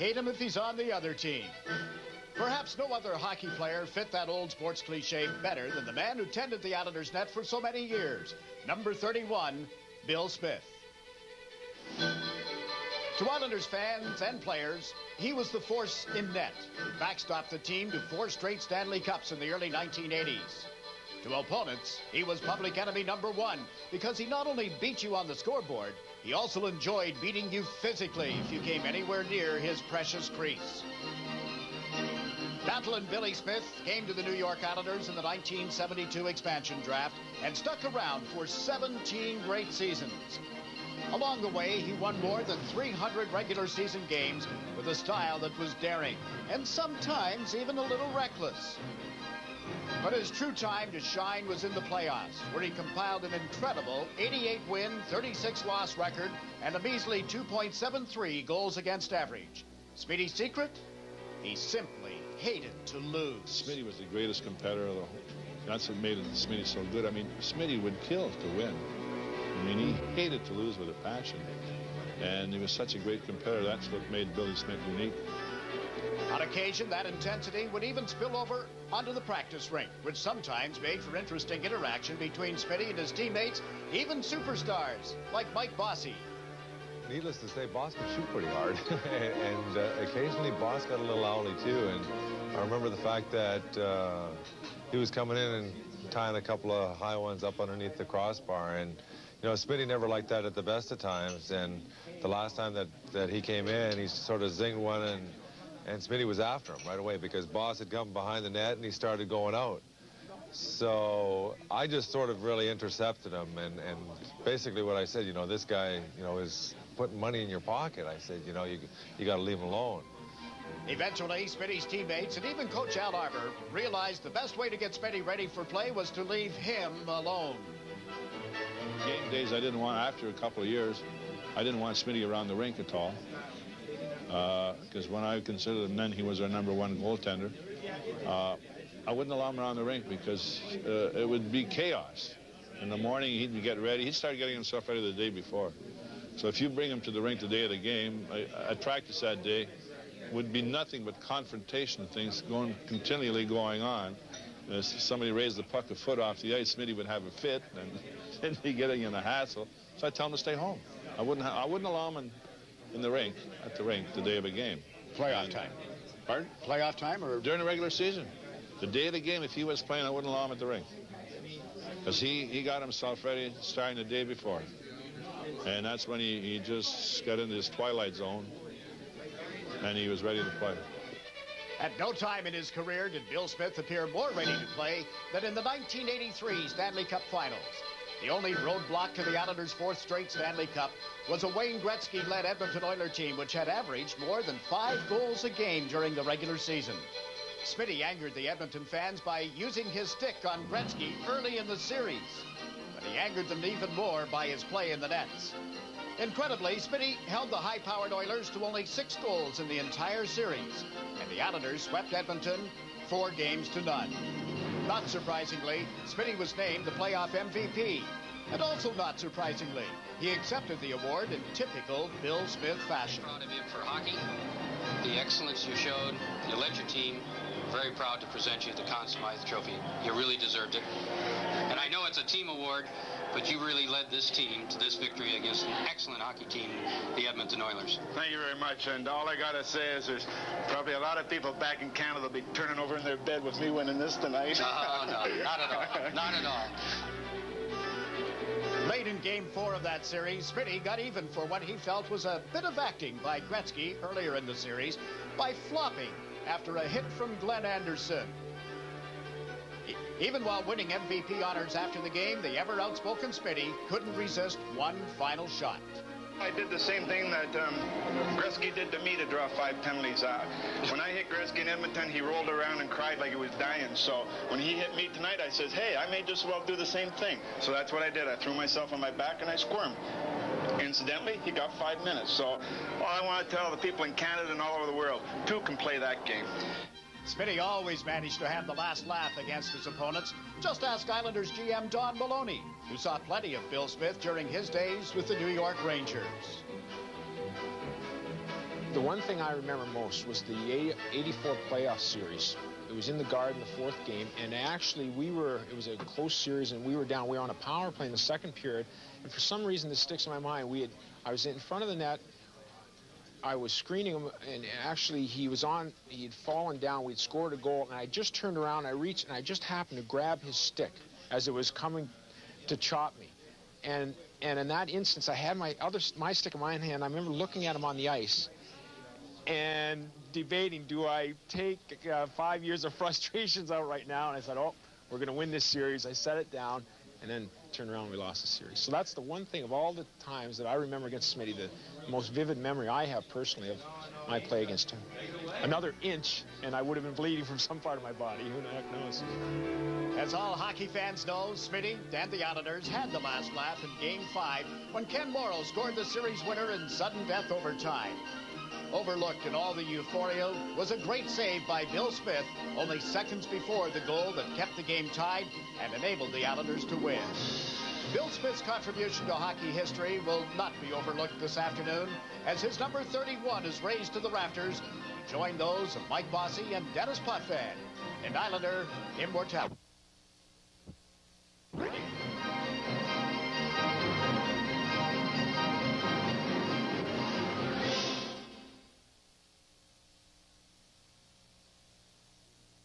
hate him if he's on the other team. Perhaps no other hockey player fit that old sports cliche better than the man who tended the Islanders' net for so many years, number 31, Bill Smith. To Islanders fans and players, he was the force in net who backstopped the team to 4 straight Stanley Cups in the early 1980s. To opponents, he was public enemy number 1 because he not only beat you on the scoreboard, he also enjoyed beating you physically if you came anywhere near his precious crease. Battlin' Billy Smith came to the New York Islanders in the 1972 expansion draft and stuck around for 17 great seasons. Along the way, he won more than 300 regular season games with a style that was daring and sometimes even a little reckless. But his true time to shine was in the playoffs, where he compiled an incredible 88-win, 36-loss record and a measly 2.73 goals against average. Smitty's secret? He simply hated to lose. Smitty was the greatest competitor of the whole. That's what made Smitty so good. I mean, Smitty would kill to win. I mean, he hated to lose with a passion. And he was such a great competitor. That's what made Billy Smith unique. On occasion, that intensity would even spill over onto the practice rink, which sometimes made for interesting interaction between Smitty and his teammates, even superstars like Mike Bossy. Needless to say, Boss could shoot pretty hard, and occasionally Boss got a little owly too. And I remember the fact that he was coming in and tying a couple of high ones up underneath the crossbar, and you know, Smitty never liked that at the best of times. And the last time that he came in, he sort of zinged one, and Smitty was after him right away because Boss had come behind the net and he started going out. So I just sort of really intercepted him, and basically what I said, you know, this guy, you know, is putting money in your pocket. I said, you know, you got to leave him alone. Eventually, Smitty's teammates and even Coach Al Arbour realized the best way to get Smitty ready for play was to leave him alone. Game days, I didn't want, after a couple of years, I didn't want Smitty around the rink at all. Because when I considered him then, he was our #1 goaltender. I wouldn't allow him around the rink because it would be chaos. In the morning, he'd get ready. He'd start getting himself ready the day before. So if you bring him to the rink the day of the game, at practice that day would be nothing but confrontation things continually going on. If somebody raised the puck a foot off the ice, Smitty would have a fit, and then he'd get in a hassle. So I'd tell him to stay home. I wouldn't allow him in the rink, at the rink, the day of a game. Playoff time. Pardon? Playoff time or? During the regular season. The day of the game, if he was playing, I wouldn't allow him at the rink. Because he got himself ready starting the day before. And that's when he just got into his twilight zone, and he was ready to play. At no time in his career did Bill Smith appear more ready to play than in the 1983 Stanley Cup Finals. The only roadblock to the Islanders' 4th straight Stanley Cup was a Wayne Gretzky-led Edmonton Oilers team which had averaged more than 5 goals a game during the regular season. Smitty angered the Edmonton fans by using his stick on Gretzky early in the series, but he angered them even more by his play in the nets. Incredibly, Smitty held the high-powered Oilers to only 6 goals in the entire series, and the Islanders swept Edmonton 4-0. Not surprisingly, Smitty was named the playoff MVP. And also not surprisingly, he accepted the award in typical Bill Smith fashion. Proud of you for hockey, the excellence you showed. You led your team. Very proud to present you the Conn Smythe Trophy. You really deserved it. And I know it's a team award, but you really led this team to this victory against an excellent hockey team, the Edmonton Oilers. Thank you very much. And all I got to say is there's probably a lot of people back in Canada will be turning over in their bed with me winning this tonight. No, not at all. Not at all. Late in Game 4 of that series, Smitty got even for what he felt was a bit of acting by Gretzky earlier in the series by flopping after a hit from Glenn Anderson. Even while winning MVP honors after the game, the ever-outspoken Smitty couldn't resist one final shot. I did the same thing that Gretzky did to me to draw 5 penalties out. When I hit Gretzky in Edmonton, he rolled around and cried like he was dying. So when he hit me tonight, I says, hey, I may just well do the same thing. So that's what I did. I threw myself on my back and I squirmed. Incidentally, he got 5 minutes. So all I want to tell the people in Canada and all over the world, 2 can play that game. Smitty always managed to have the last laugh against his opponents. Just ask Islanders GM Don Maloney, who saw plenty of Bill Smith during his days with the New York Rangers. The one thing I remember most was the 84 playoff series. It was in the Garden, the 4th game, and actually it was a close series, and we were down. We were on a power play in the 2nd period, and for some reason this sticks in my mind. I was in front of the net. I was screening him, and actually he had fallen down. We'd scored a goal, and I just turned around, I reached, and I just happened to grab his stick as it was coming to chop me. And in that instance, I had my stick in my hand. I remember looking at him on the ice and debating, do I take 5 years of frustrations out right now? And I said, oh, we're going to win this series. I set it down, and then turned around and we lost the series. So that's the one thing of all the times that I remember against Smitty, the most vivid memory I have personally of my play against him. Another inch, and I would have been bleeding from some part of my body. Who the heck knows? As all hockey fans know, Smitty and the Islanders had the last laugh in Game 5 when Ken Morrow scored the series winner in sudden death overtime. Overlooked in all the euphoria was a great save by Bill Smith only seconds before the goal that kept the game tied and enabled the Islanders to win. Bill Smith's contribution to hockey history will not be overlooked this afternoon as his number 31 is raised to the rafters. Join those of Mike Bossy and Dennis Potvin in Islander immortality.